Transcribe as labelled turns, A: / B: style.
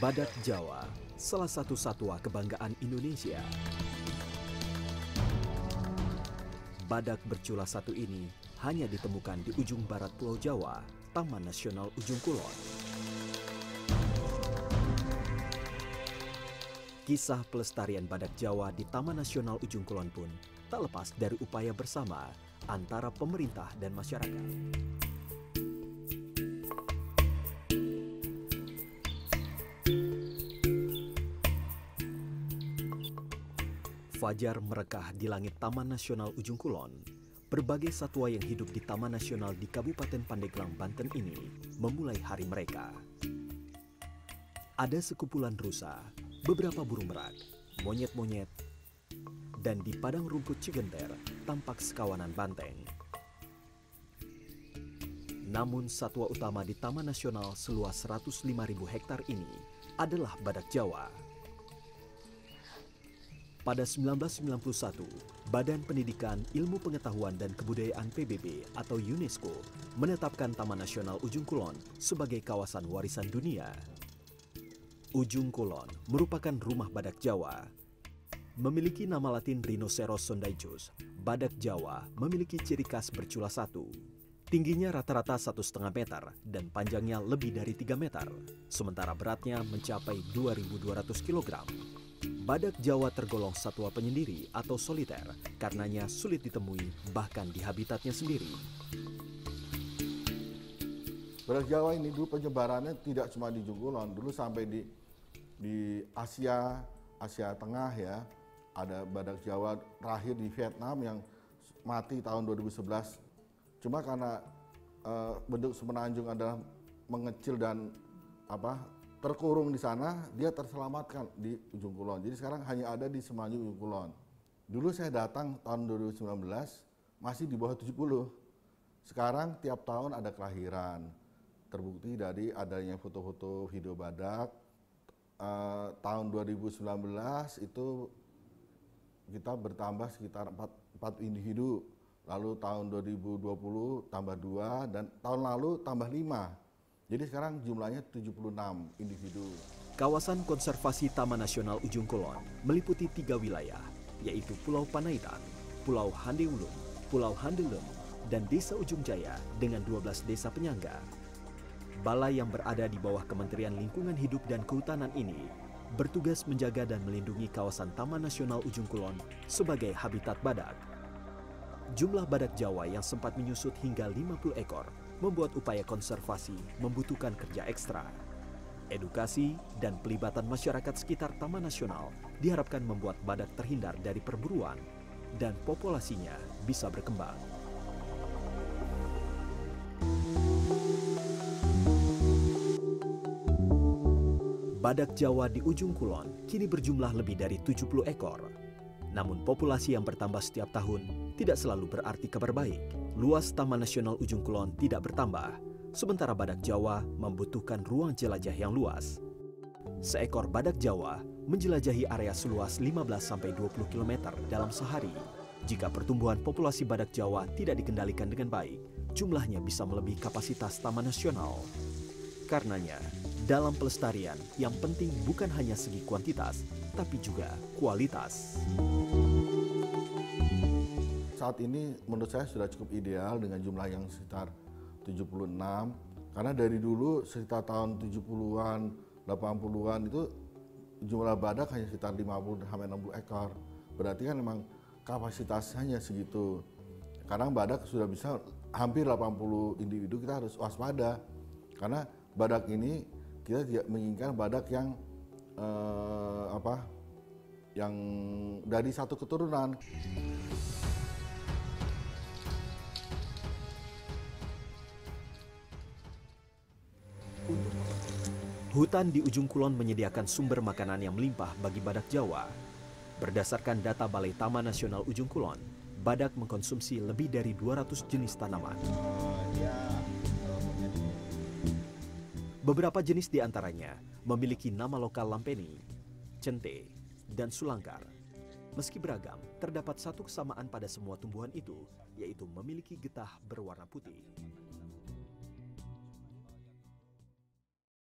A: Badak Jawa, salah satu satwa kebanggaan Indonesia. Badak bercula satu ini hanya ditemukan di ujung barat Pulau Jawa, Taman Nasional Ujung Kulon. Kisah pelestarian badak Jawa di Taman Nasional Ujung Kulon pun tak lepas dari upaya bersama antara pemerintah dan masyarakat. Fajar merekah di langit Taman Nasional Ujung Kulon. Berbagai satwa yang hidup di Taman Nasional di Kabupaten Pandeglang, Banten ini memulai hari mereka. Ada sekumpulan rusa, beberapa burung merak, monyet-monyet, dan di padang rumput Cigenter tampak sekawanan banteng. Namun satwa utama di Taman Nasional seluas 105.000 hektar ini adalah badak Jawa. Pada 1991, Badan Pendidikan, Ilmu Pengetahuan dan Kebudayaan PBB atau UNESCO menetapkan Taman Nasional Ujung Kulon sebagai kawasan warisan dunia. Ujung Kulon merupakan rumah badak Jawa. Memiliki nama latin Rhinoceros sondaicus, badak Jawa memiliki ciri khas bercula satu. Tingginya rata-rata 1,5 meter dan panjangnya lebih dari 3 meter, sementara beratnya mencapai 2.200 kg. Badak Jawa tergolong satwa penyendiri atau soliter, karenanya sulit ditemui bahkan di habitatnya sendiri.
B: Badak Jawa ini dulu penyebarannya tidak cuma di Ujung Kulon, dulu sampai di Asia Tengah ya. Ada badak Jawa terakhir di Vietnam yang mati tahun 2011. Cuma karena bentuk semenanjung adalah mengecil dan terkurung di sana, dia terselamatkan di Ujung Kulon. Jadi sekarang hanya ada di Semenanjung Ujung Kulon. Dulu saya datang tahun 2019 masih di bawah 70. Sekarang tiap tahun ada kelahiran. Terbukti dari adanya foto-foto video badak. Tahun 2019 itu kita bertambah sekitar 4 individu. Lalu tahun 2020 tambah 2 dan tahun lalu tambah 5. Jadi sekarang jumlahnya 76 individu.
A: Kawasan konservasi Taman Nasional Ujung Kulon meliputi 3 wilayah, yaitu Pulau Panaitan, Pulau Handeulum, Pulau Handelem, dan Desa Ujung Jaya dengan 12 desa penyangga. Balai yang berada di bawah Kementerian Lingkungan Hidup dan Kehutanan ini bertugas menjaga dan melindungi kawasan Taman Nasional Ujung Kulon sebagai habitat badak. Jumlah badak Jawa yang sempat menyusut hingga 50 ekor membuat upaya konservasi membutuhkan kerja ekstra. Edukasi dan pelibatan masyarakat sekitar Taman Nasional diharapkan membuat badak terhindar dari perburuan dan populasinya bisa berkembang. Badak Jawa di Ujung Kulon kini berjumlah lebih dari 70 ekor. Namun populasi yang bertambah setiap tahun tidak selalu berarti kabar baik. Luas Taman Nasional Ujung Kulon tidak bertambah, sementara badak Jawa membutuhkan ruang jelajah yang luas. Seekor badak Jawa menjelajahi area seluas 15-20 km dalam sehari. Jika pertumbuhan populasi badak Jawa tidak dikendalikan dengan baik, jumlahnya bisa melebihi kapasitas Taman Nasional. Karenanya, dalam pelestarian yang penting bukan hanya segi kuantitas, tapi juga kualitas.
B: Saat ini menurut saya sudah cukup ideal dengan jumlah yang sekitar 76. Karena dari dulu sekitar tahun 70-an, 80-an itu jumlah badak hanya sekitar 50-60 ekor. Berarti kan memang kapasitasnya segitu. Karena badak sudah bisa hampir 80 individu, kita harus waspada. Karena badak ini kita tidak menginginkan badak yang yang dari satu keturunan.
A: Hutan di Ujung Kulon menyediakan sumber makanan yang melimpah bagi badak Jawa. Berdasarkan data Balai Taman Nasional Ujung Kulon, badak mengkonsumsi lebih dari 200 jenis tanaman. Beberapa jenis di antaranya memiliki nama lokal lampeni, cente, dan sulangkar. Meski beragam, terdapat satu kesamaan pada semua tumbuhan itu, yaitu memiliki getah berwarna putih.